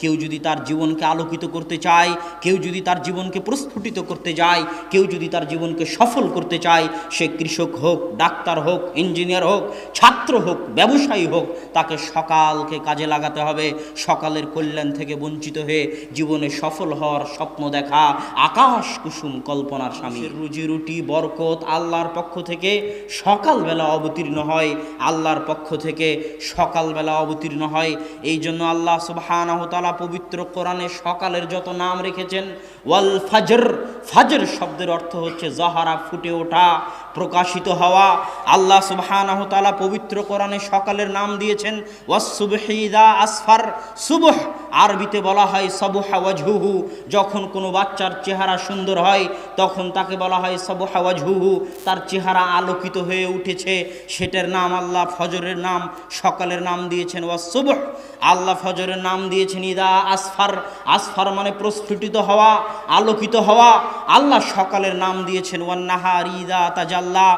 কেউ যদি তার জীবনকে আলোকিত করতে চায়, কেউ যদি তার জীবনকে প্রস্ফুটিত করতে যায়, কেউ যদি তার জীবনকে সফল করতে চায়, সে কৃষক হোক, ডাক্তার হোক, ইঞ্জিনিয়ার হোক, ছাত্র হোক, ব্যবসায়ী হোক, তাকে সকালকে কাজে লাগাতে হবে। সকালের কল্যাণ থেকে বঞ্চিত হয়ে জীবনে সফল হওয়ার স্বপ্ন দেখা আকাশ কুসুম কল্পনার স্বামী। রুজি রুটি বরকত আল্লাহর পক্ষ থেকে সকালবেলা অবতীর্ণ হয়, আল্লাহর পক্ষ থেকে সকালবেলা অবতীর্ণ হয়। এই জন্য আল্লাহ সুবহানাহু ওয়া তাআলা পবিত্র কোরআনে সকালের যত নাম রেখেছেন, ওয়াল ফাজর, ফাজর শব্দের অর্থ হচ্ছে জাহারা, ফুটে ওঠা, প্রকাশিত হওয়া। আল্লাহ সুবহানাহু ওয়া তাআলা পবিত্র কোরআনে সকালের নাম দিয়েছেন ওয়াস সুবহি ইযা আসফার। সুবহ আরবিতে বলা হয় সাবহা ওয়াজহুহু, যখন কোনো বাচ্চার চেহারা সুন্দর হয় তখন তাকে বলা হয় সাবহা ওয়াজহুহু, তার চেহারা আলোকিত হয়ে উঠেছে, সেটার নাম আল্লাহ ফজরের নাম, সকালের নাম দিয়েছেন ওয়াস সুবহ। আল্লাহ ফজরের নাম দিয়েছেন ইদা আসফার, আসফার মানে প্রস্ফুটিত হওয়া, আলোকিত হওয়া। আল্লাহ সকালের নাম দিয়েছেন ওয়ান নাহার ইদা তাজাল্লা,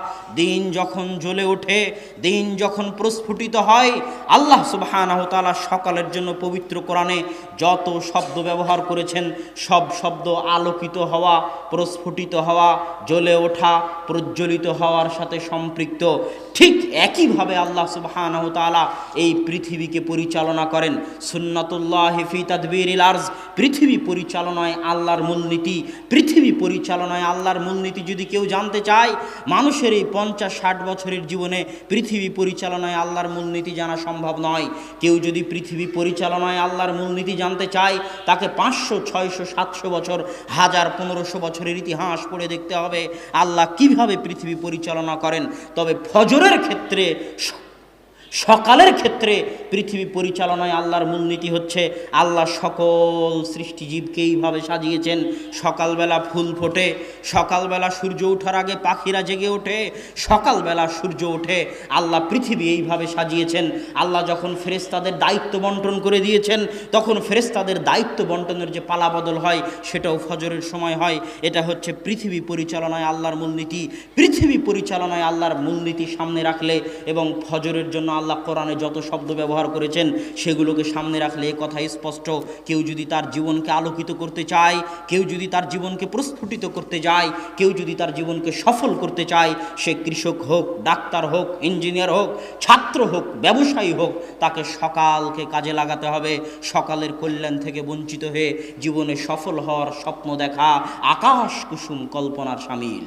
দিন যখন জ্বলে ওঠে, দিন যখন প্রস্ফুটিত হয়। আল্লাহ সুবহানাহু ওয়া তাআলা সকালের জন্য পবিত্র কোরআনে যত শব্দ ব্যবহার করেছেন সব শব্দ আলোকিত হওয়া, প্রস্ফুটিত হওয়া, জ্বলে ওঠা, প্রজ্বলিত হওয়ার সাথে সম্পৃক্ত। ঠিক একইভাবে আল্লাহ সুবহানাহু ওয়া তাআলা এই পৃথিবীকে পরিচালনা করেন। সুন্নাতুল্লাহি ফি তাদবিরিল আরজ, পৃথিবী পরিচালনায় আল্লাহর মূলনীতি, পৃথিবী পরিচালনায় আল্লাহর মূলনীতি যদি কেউ জানতে চায়, মানুষের এই 50-60 বছরের জীবনে পৃথিবী পরিচালনায় আল্লাহর মূলনীতি জানা সম্ভব নয়। কেউ যদি পৃথিবী পরিচালনায় আল্লাহর মূলনীতি জানতে চায়, তাকে 500, 600, 700 বছর, 1000, 1500 বছরের ইতিহাস পড়ে দেখতে হবে আল্লাহ কিভাবে পৃথিবী পরিচালনা করেন। তবে ফজরের ক্ষেত্রে, সকালের ক্ষেত্রে পৃথিবী পরিচালনায় আল্লাহর মূলনীতি হচ্ছে আল্লাহ সকল সৃষ্টিজীবকে এইভাবে সাজিয়েছেন। সকালবেলা ফুল ফোটে, সকালবেলা সূর্য ওঠার আগে পাখিরা জেগে ওঠে, সকালবেলা সূর্য ওঠে। আল্লাহ পৃথিবী এইভাবে সাজিয়েছেন। আল্লাহ যখন ফেরেশতাদের দায়িত্ব বন্টন করে দিয়েছেন, তখন ফেরেশতাদের দায়িত্ব বন্টনের যে পালাবদল হয় সেটাও ফজরের সময় হয়। এটা হচ্ছে পৃথিবী পরিচালনায় আল্লাহর মূলনীতি। পৃথিবী পরিচালনায় আল্লাহর মূলনীতি সামনে রাখলে এবং ফজরের জন্য আল্লাহ কোরআনে যত শব্দ ব্যবহার করেছেন সেগুলোকে সামনে রাখলে এ কথা স্পষ্ট, কেউ যদি তার জীবনকে আলোকিত করতে চায়, কেউ যদি তার জীবনকে প্রস্ফুটিত করতে যায়, কেউ যদি তার জীবনকে সফল করতে চায়, সে কৃষক হোক, ডাক্তার হোক, ইঞ্জিনিয়ার হোক, ছাত্র হোক, ব্যবসায়ী হোক, তাকে সকালকে কাজে লাগাতে হবে। সকালের কল্যাণ থেকে বঞ্চিত হয়ে জীবনে সফল হওয়ার স্বপ্ন দেখা আকাশ কুসুম কল্পনার শামিল।